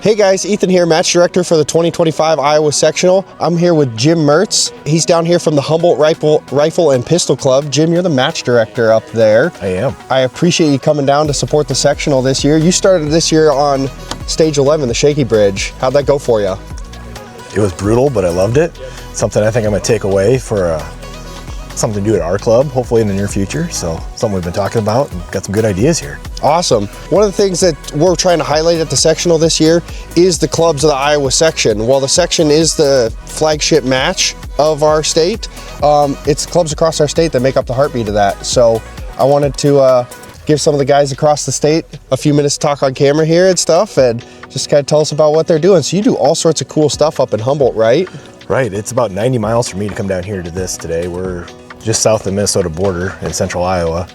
Hey guys, Ethan here, match director for the 2025 Iowa Sectional. I'm here with Jim Mertz. He's down here from the Humboldt Rifle and Pistol Club. Jim, you're the match director up there. I am. I appreciate you coming down to support the Sectional this year. You started this year on stage 11, the Shaky Bridge. How'd that go for you? It was brutal, but I loved it. Something I think I'm gonna take away for something to do at our club, hopefully in the near future. So something we've been talking about and got some good ideas here. Awesome. One of the things that we're trying to highlight at the Sectional this year is the clubs of the Iowa section. While the section is the flagship match of our state, it's clubs across our state that make up the heartbeat of that. So I wanted to give some of the guys across the state a few minutes to talk on camera here and stuff, and just kind of tell us about what they're doing. So you do all sorts of cool stuff up in Humboldt, right? Right, it's about 90 miles for me to come down here to this today. We're just south of the Minnesota border in central Iowa.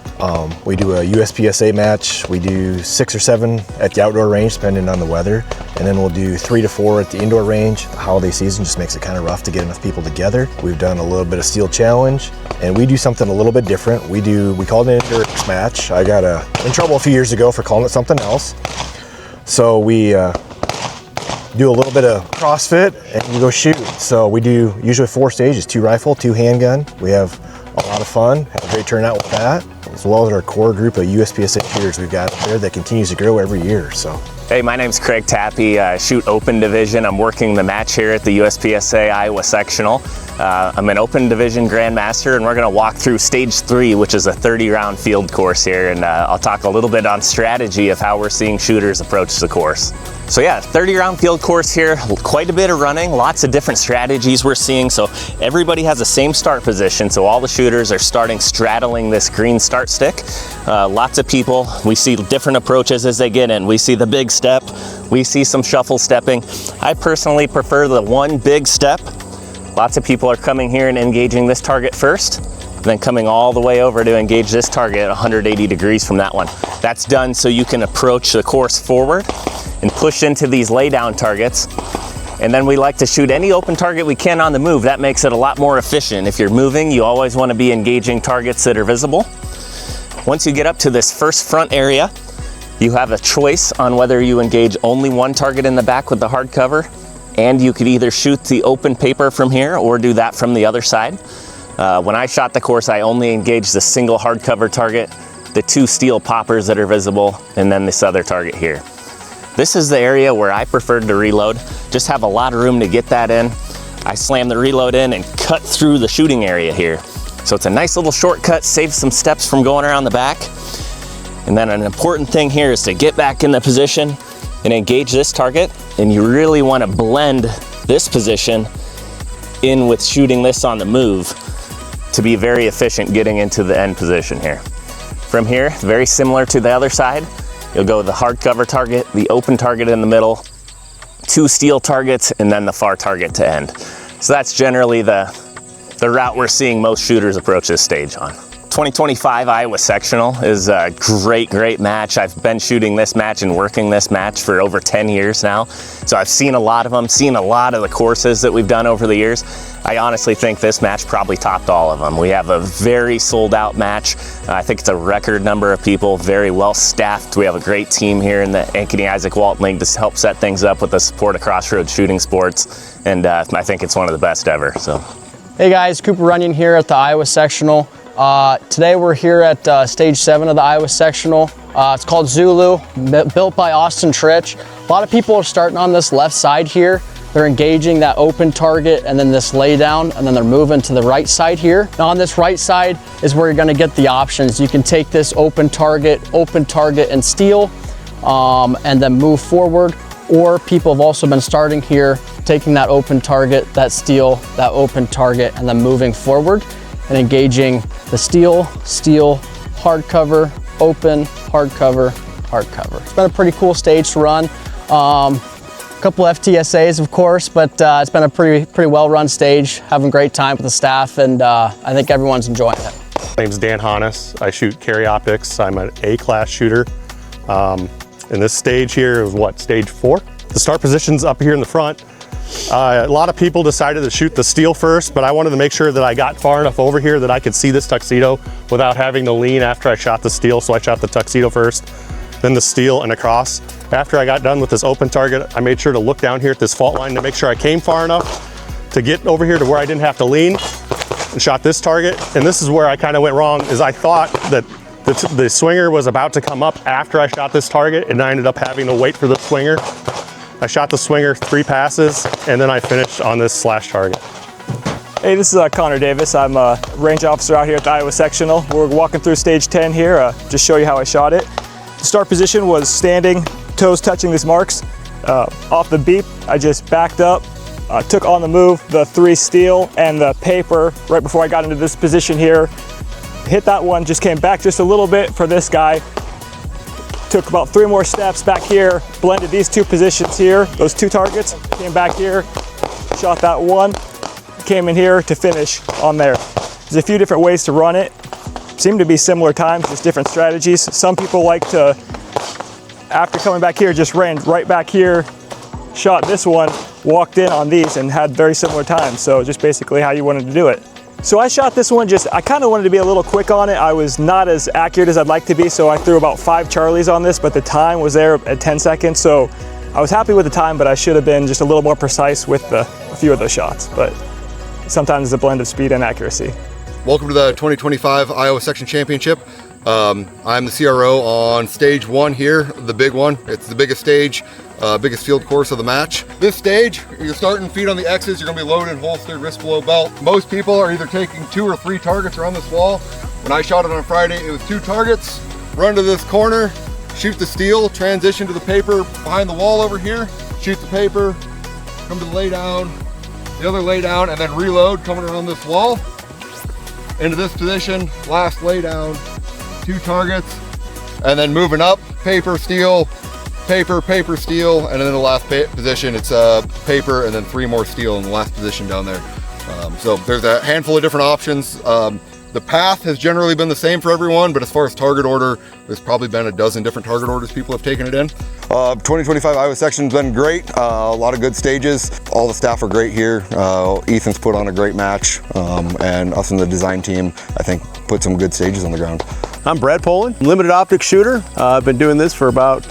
We do a USPSA match. We do 6 or 7 at the outdoor range, depending on the weather. And then we'll do 3 to 4 at the indoor range. The holiday season just makes it kind of rough to get enough people together. We've done a little bit of steel challenge, and we do something a little bit different. We call it an endurance match. I got in trouble a few years ago for calling it something else. So we do a little bit of CrossFit and we go shoot. So we do usually 4 stages, 2 rifle, 2 handgun. We have a lot of fun, have a great turnout with that, as well as our core group of USPSA shooters we've got there that continues to grow every year. So. Hey, my name's Craig Tappy, shoot open division. I'm working the match here at the USPSA Iowa Sectional. I'm an open division grandmaster, and we're gonna walk through stage 3, which is a 30-round field course here, and I'll talk a little bit on strategy of how we're seeing shooters approach the course. So yeah, 30-round field course here, quite a bit of running, lots of different strategies we're seeing. So everybody has the same start position, so all the shooters are starting straddling this green start stick. Lots of people, we see different approaches as they get in. We see the big step, we see some shuffle stepping. I personally prefer the one big step. Lots of people are coming here and engaging this target first, then coming all the way over to engage this target at 180 degrees from that one. That's done so you can approach the course forward and push into these lay down targets. And then we like to shoot any open target we can on the move. That makes it a lot more efficient. If you're moving, you always want to be engaging targets that are visible. Once you get up to this first front area, you have a choice on whether you engage only one target in the back with the hard cover, and you could either shoot the open paper from here or do that from the other side. When I shot the course, I only engaged the single hardcover target, the 2 steel poppers that are visible, and then this other target here. This is the area where I preferred to reload. Just have a lot of room to get that in. I slam the reload in and cut through the shooting area here. So it's a nice little shortcut, saves some steps from going around the back. And then an important thing here is to get back in the position and engage this target. And you really want to blend this position in with shooting this on the move to be very efficient getting into the end position here. From here, very similar to the other side, you'll go with the hardcover target, the open target in the middle, 2 steel targets, and then the far target to end. So that's generally the route we're seeing most shooters approach this stage on. 2025 Iowa Sectional is a great match. I've been shooting this match and working this match for over 10 years now. So I've seen a lot of them, seen a lot of the courses that we've done over the years. I honestly think this match probably topped all of them. We have a very sold out match. I think it's a record number of people, very well staffed. We have a great team here in the Ankeny Isaac Walton League to help set things up with the support of Crossroads Shooting Sports. And I think it's one of the best ever. So. Hey guys, Cooper Runyon here at the Iowa Sectional. Today we're here at stage 7 of the Iowa Sectional. It's called Zulu, built by Austin Trich. A lot of people are starting on this left side here. They're engaging that open target and then this lay down, and then they're moving to the right side here. Now on this right side is where you're gonna get the options. You can take this open target and steel, and then move forward. Or people have also been starting here, taking that open target, that steel, that open target, and then moving forward and engaging the steel, hardcover, open, hardcover, hardcover. It's been a pretty cool stage to run. A couple FTSAs, of course, but it's been a pretty well-run stage. Having a great time with the staff, and I think everyone's enjoying it. My name's Dan Hannes. I shoot carry optics. I'm an A-class shooter. And this stage here is what, stage 4? The start position's up here in the front. A lot of people decided to shoot the steel first, but I wanted to make sure that I got far enough over here that I could see this tuxedo without having to lean after I shot the steel. So I shot the tuxedo first, then the steel and across. After I got done with this open target, I made sure to look down here at this fault line to make sure I came far enough to get over here to where I didn't have to lean, and shot this target. And this is where I kind of went wrong, is I thought that the swinger was about to come up after I shot this target, and I ended up having to wait for the swinger. I shot the swinger 3 passes, and then I finished on this slash target. Hey, this is Connor Davis. I'm a range officer out here at the Iowa Sectional. We're walking through stage 10 here, just show you how I shot it. The start position was standing, toes touching these marks. Off the beep, I just backed up, took on the move the 3 steel and the paper right before I got into this position here. Hit that one, just came back just a little bit for this guy. Took about 3 more steps back here, blended these 2 positions here, those 2 targets, came back here, shot that one. Came in here to finish on there. There's a few different ways to run it. Seem to be similar times, just different strategies. Some people like to, after coming back here, just ran right back here, shot this one, walked in on these and had very similar times. So just basically how you wanted to do it. So I shot this one I kind of wanted to be a little quick on it. I was not as accurate as I'd like to be, so I threw about 5 Charlies on this, but the time was there at 10 seconds. So I was happy with the time, but I should have been just a little more precise with a few of those shots. But sometimes it's a blend of speed and accuracy. Welcome to the 2025 Iowa Section Championship. I'm the CRO on stage 1 here, the big one. It's the biggest stage, biggest field course of the match. This stage, you're starting feet on the X's, you're gonna be loaded, holstered, wrist below belt. Most people are either taking 2 or 3 targets around this wall. When I shot it on Friday, it was 2 targets, run to this corner, shoot the steel, transition to the paper behind the wall over here, shoot the paper, come to the lay down, the other lay down, and then reload coming around this wall into this position, last lay down, 2 targets, and then moving up, paper, steel, paper, paper, steel, and then in the last position it's paper and then 3 more steel in the last position down there. So there's a handful of different options. The path has generally been the same for everyone, but as far as target order, there's probably been a dozen different target orders people have taken it in. 2025 Iowa Section's been great. A lot of good stages. All the staff are great here. Ethan's put on a great match, and us and the design team, I think, put some good stages on the ground. I'm Brad Poland, limited optics shooter. I've been doing this for about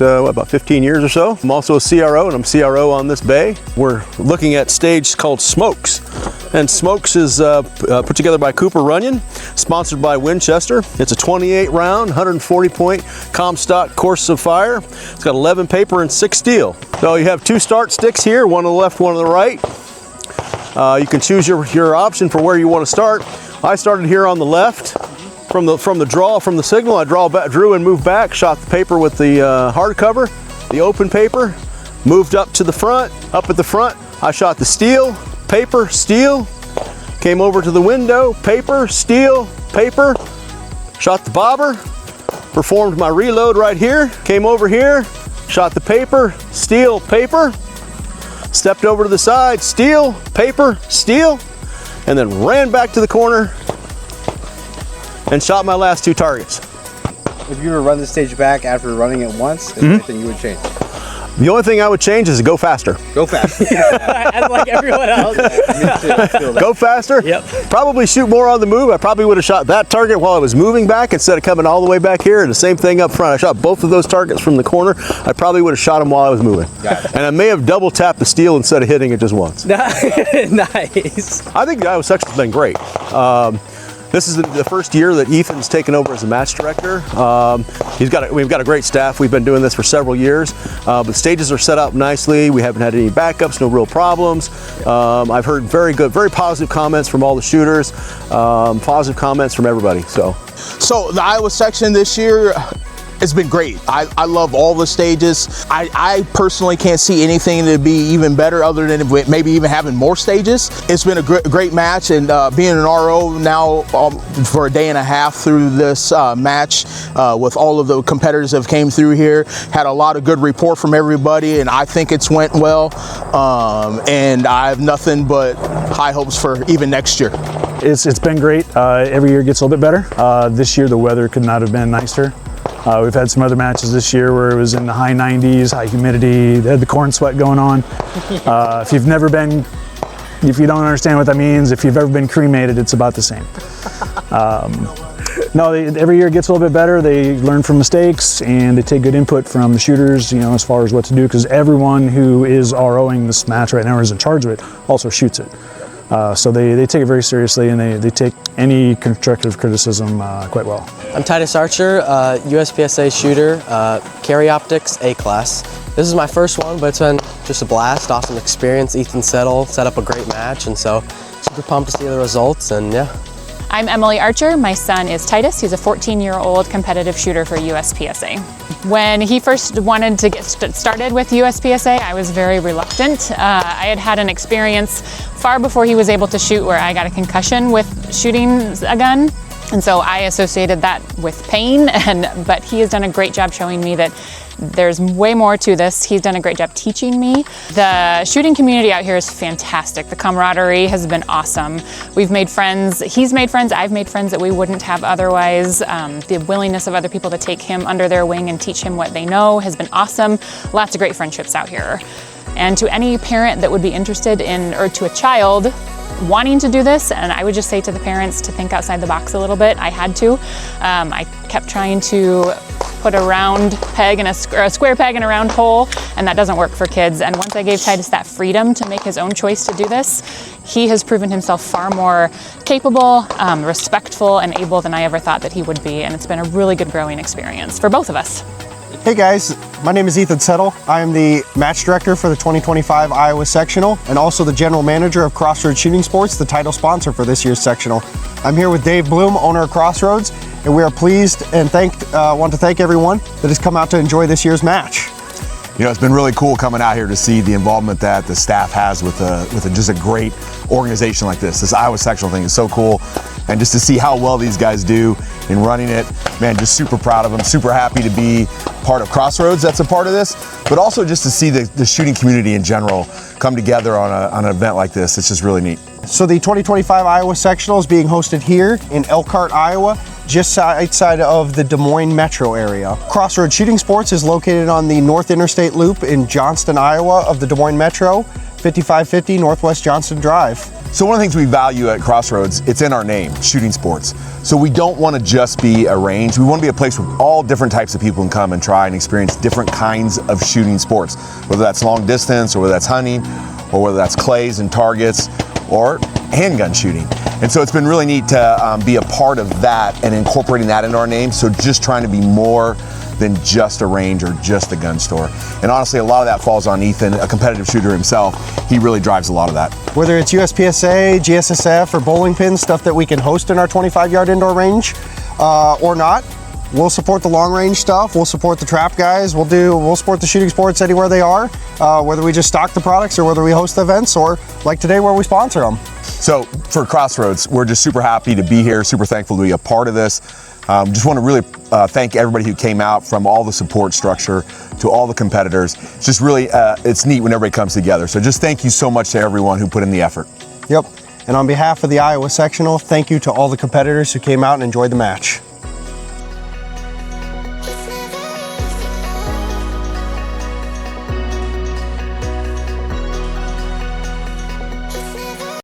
15 years or so. I'm also a CRO, and I'm CRO on this bay. We're looking at stage called Smokes. And Smokes is put together by Cooper Runyon, sponsored by Winchester. It's a 28 round, 140 point Comstock course of fire. It's got 11 paper and 6 steel. So you have 2 start sticks here, one on the left, one on the right. You can choose your option for where you want to start. I started here on the left. From the draw, from the signal, I drew and moved back, shot the paper with the hard cover, the open paper, moved up to the front. Up at the front, I shot the steel, paper, steel, came over to the window, paper, steel, paper, shot the bobber, performed my reload right here, came over here, shot the paper, steel, paper, stepped over to the side, steel, paper, steel, and then ran back to the corner and shot my last 2 targets. If you were to run the stage back after running it once, is there anything you would change? The only thing I would change is to go faster. Go faster. As like everyone else. Go faster. Yep. Probably shoot more on the move. I probably would have shot that target while I was moving back instead of coming all the way back here. And the same thing up front. I shot both of those targets from the corner. I probably would have shot them while I was moving. And I may have double tapped the steel instead of hitting it just once. Nice. I think the Iowa Section's been great. This is the first year that Ethan's taken over as a match director. We've got a great staff. We've been doing this for several years. But stages are set up nicely. We haven't had any backups, no real problems. I've heard very good, very positive comments from all the shooters, positive comments from everybody. So the Iowa Section this year, it's been great. I love all the stages. I personally can't see anything to be even better other than maybe even having more stages. It's been a great match, and being an RO now for a day and a half through this match with all of the competitors that have came through here, had a lot of good report from everybody, and I think it's went well. And I have nothing but high hopes for even next year. It's been great. Every year gets a little bit better. This year the weather could not have been nicer. We've had some other matches this year where it was in the high 90s, high humidity, they had the corn sweat going on. If you don't understand what that means, if you've ever been cremated, it's about the same. No, every year it gets a little bit better. They learn from mistakes and they take good input from the shooters, you know, as far as what to do, because everyone who is ROing this match right now or is in charge of it also shoots it. So they take it very seriously, and they take any constructive criticism quite well. I'm Titus Archer, USPSA shooter, carry optics A class. This is my first one, but it's been just a blast, awesome experience. Ethan Settle set up a great match, and so super pumped to see the results, and yeah. I'm Emily Archer. My son is Titus. He's a 14-year-old competitive shooter for USPSA. When he first wanted to get started with USPSA, I was very reluctant. I had had an experience far before he was able to shoot where I got a concussion with shooting a gun. And so I associated that with pain, but he has done a great job showing me that there's way more to this. He's done a great job teaching me. The shooting community out here is fantastic. The camaraderie has been awesome. We've made friends, he's made friends, I've made friends that we wouldn't have otherwise. The willingness of other people to take him under their wing and teach him what they know has been awesome. Lots of great friendships out here. And to any parent that would be interested in, or to a child wanting to do this, and I would just say to the parents to think outside the box a little bit. I had to. I kept trying to put a round peg in a square peg in a round hole, and that doesn't work for kids. And once I gave Titus that freedom to make his own choice to do this, he has proven himself far more capable, respectful, and able than I ever thought that he would be. And it's been a really good growing experience for both of us. Hey guys, my name is Ethan Settle. I am the match director for the 2025 Iowa Sectional and also the general manager of Crossroads Shooting Sports, the title sponsor for this year's sectional. I'm here with Dave Bloom, owner of Crossroads, and we are pleased and want to thank everyone that has come out to enjoy this year's match. You know, it's been really cool coming out here to see the involvement that the staff has with just a great organization like this. This Iowa Sectional thing is so cool, and just to see how well these guys do in running it, man, just super proud of them, super happy to be part of Crossroads that's a part of this, but also just to see the shooting community in general come together on an event like this. It's just really neat. So the 2025 Iowa Sectional is being hosted here in Elkhart, Iowa, just outside of the Des Moines metro area. Crossroads Shooting Sports is located on the North Interstate Loop in Johnston, Iowa of the Des Moines Metro, 5550 Northwest Johnston Drive. So one of the things we value at Crossroads, it's in our name, shooting sports. So we don't want to just be a range. We want to be a place where all different types of people can come and try and experience different kinds of shooting sports, whether that's long distance or whether that's hunting or whether that's clays and targets or handgun shooting. And so it's been really neat to be a part of that and incorporating that into our name. So just trying to be more than just a range or just a gun store. And honestly, a lot of that falls on Ethan, a competitive shooter himself. He really drives a lot of that. Whether it's USPSA, GSSF, or bowling pins, stuff that we can host in our 25-yard indoor range or not, we'll support the long range stuff. We'll support the trap guys. We'll support the shooting sports anywhere they are, whether we just stock the products or whether we host the events or like today where we sponsor them. So for Crossroads, we're just super happy to be here, super thankful to be a part of this. Just want to really thank everybody who came out, from all the support structure to all the competitors. It's just really, it's neat when everybody comes together. So just thank you so much to everyone who put in the effort. Yep. And on behalf of the Iowa Sectional, thank you to all the competitors who came out and enjoyed the match.